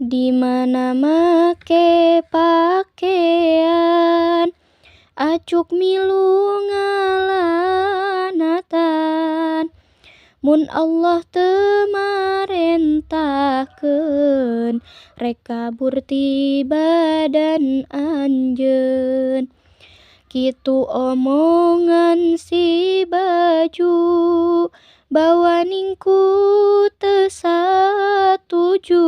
di mana make pakaian acuk milu ngalanatan mun Allah teu marentahkeun rek kabur ti badan anjeun. Kitu omongan si baju bawaningku teu satuju.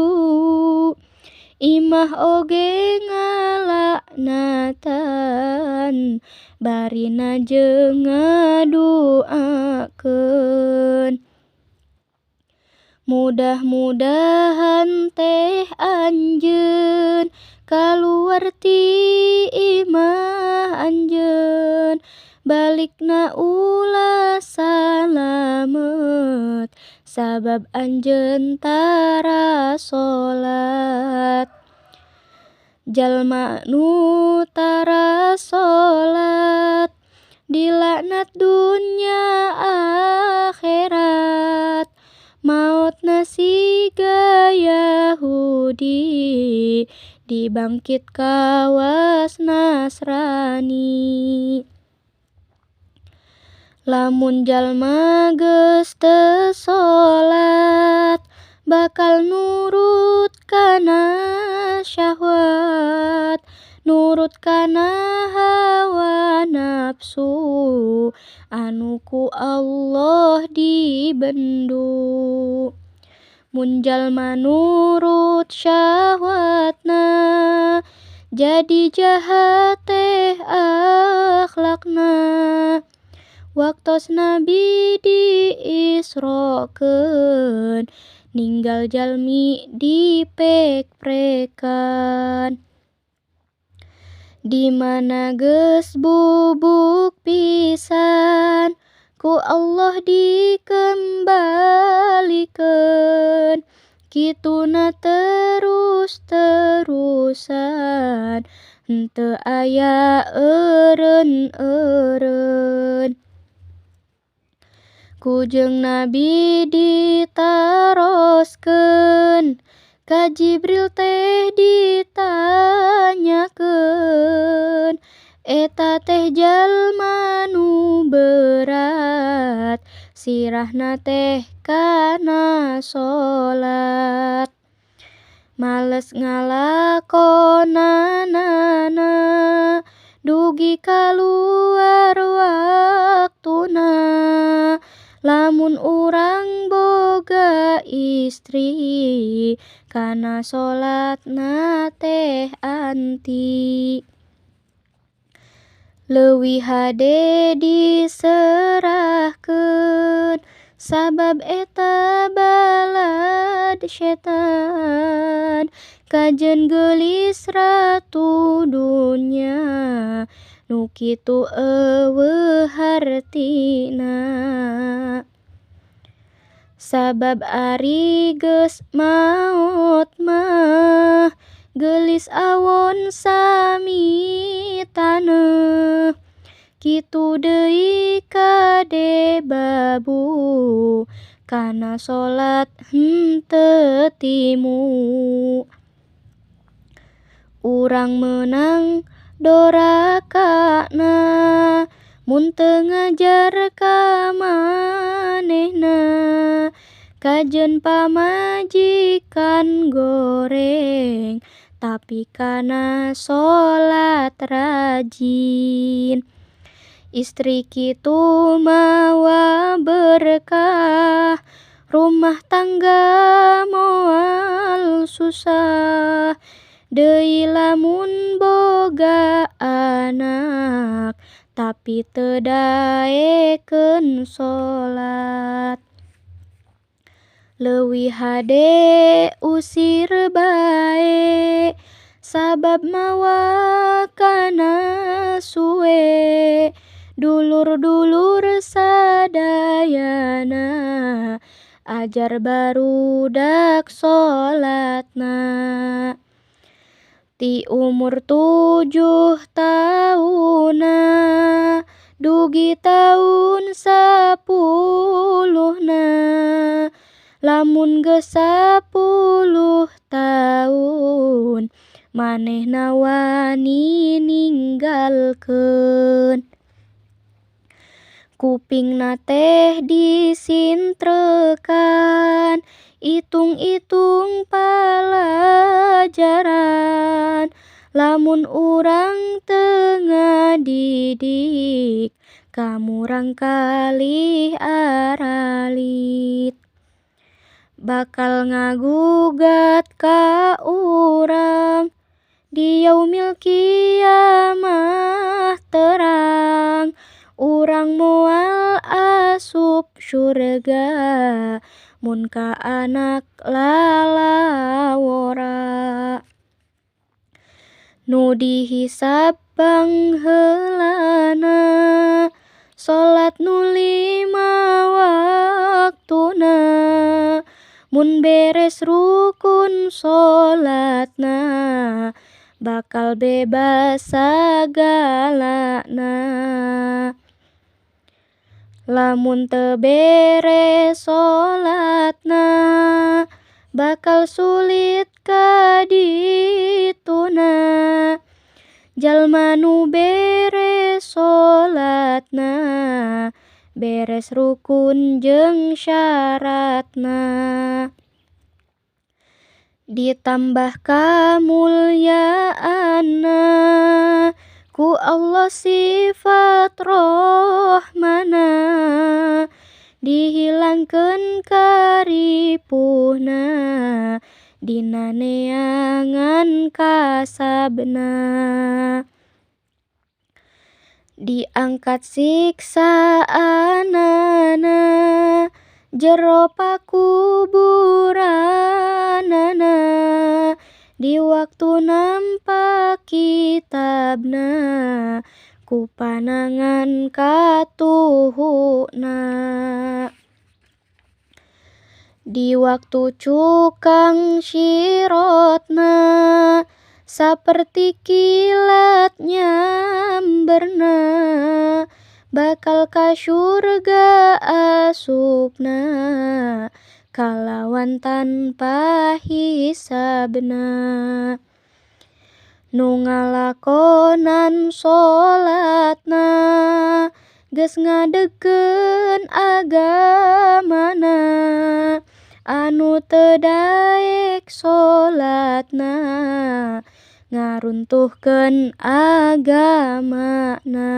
Imah oge ngalaknatan barina jeung ngaduakeun. Mudah-mudahan teh anjeun kaluar ti imah anjeun balikna ulah salamet sabab anjeun tara salat. Jalma nu tara salat dilaknat dunya akhirat maotna siga Yahudi dibangkit kawas Nasrani. Lamun jalma geus teu salat bakal nurut kana syahwat, nurut kana hawa nafsu anu ku Allah dibendu. Mun jalma nurut syahwatna jadi jahat teh akhlakna. Waktos Nabi diisrokeun ninggal jalmi dipek-prekan. Di mana geus bubuk pisan ku Allah dikembalikeun kituna terus-terusan henteu aya eureun-eureun. Ku jeung Nabi ditaroskeun ka Jibril teh ditanyakeun eta teh jalma nu berat sirahna teh kana salat males ngalakonanana dugi kaluar waktuna. Lamun urang boga istri kana salatna teh anti. Leuwih hade diserahkeun sabab eta balad setan kajeun geulis ratu dunya nu kitu eueuh hartina. Sabab ari geus maot mah geulis awon sami taneuh kitu deui kade babu kana salat henteu timu. Urang meunang dorakana mun teu ngajar ka manehna kajeun pamajikan goreng tapi kana salat rajin. Istri kitu mawa berkah rumah tangga moal susah deui lamun boga anak tapi teu daekeun salat. Leuwih hade usir bae sabab mawa kana suwe dulur-dulur sadayana ajar barudak salatna. Ti umur 7 tauna dugi taun 10na lamun geus 10 taun manehna wani ninggalkeun. Kupingna teh disintrekan, itung-itung palajaran. Lamun urang teu ngadidik, kamurang kalih aralit. Bakal ngagugat ka urang di yaumil kiamah terang. Urang moal asup syurga mun ka anak lalawora. Nu dihisab bangheulana salat nu 5 waktuna. Mun beres rukun salatna bakal bebas sagalana. Lamun teu beres salatna bakal sulit ka dituna. Jalma nu beres salatna beres rukun jeung syaratna. Ditambah kamulyaanna ku Allah sifat rohmana. Dihilangkeun karipuhna dina neangan kasabna. Diangkat siksaanana jero pakuburanana. Di waktu nampa kitabna ku panangan katuhuna. Di waktu cukang sirotna saperti kilat nyamberna. Bakal ka syurga asupna kalawan tanpa hisabna. Nu ngalakonan salatna geus ngadegkeun agamana. Anu teu daek salatna ngaruntuhkeun agamana.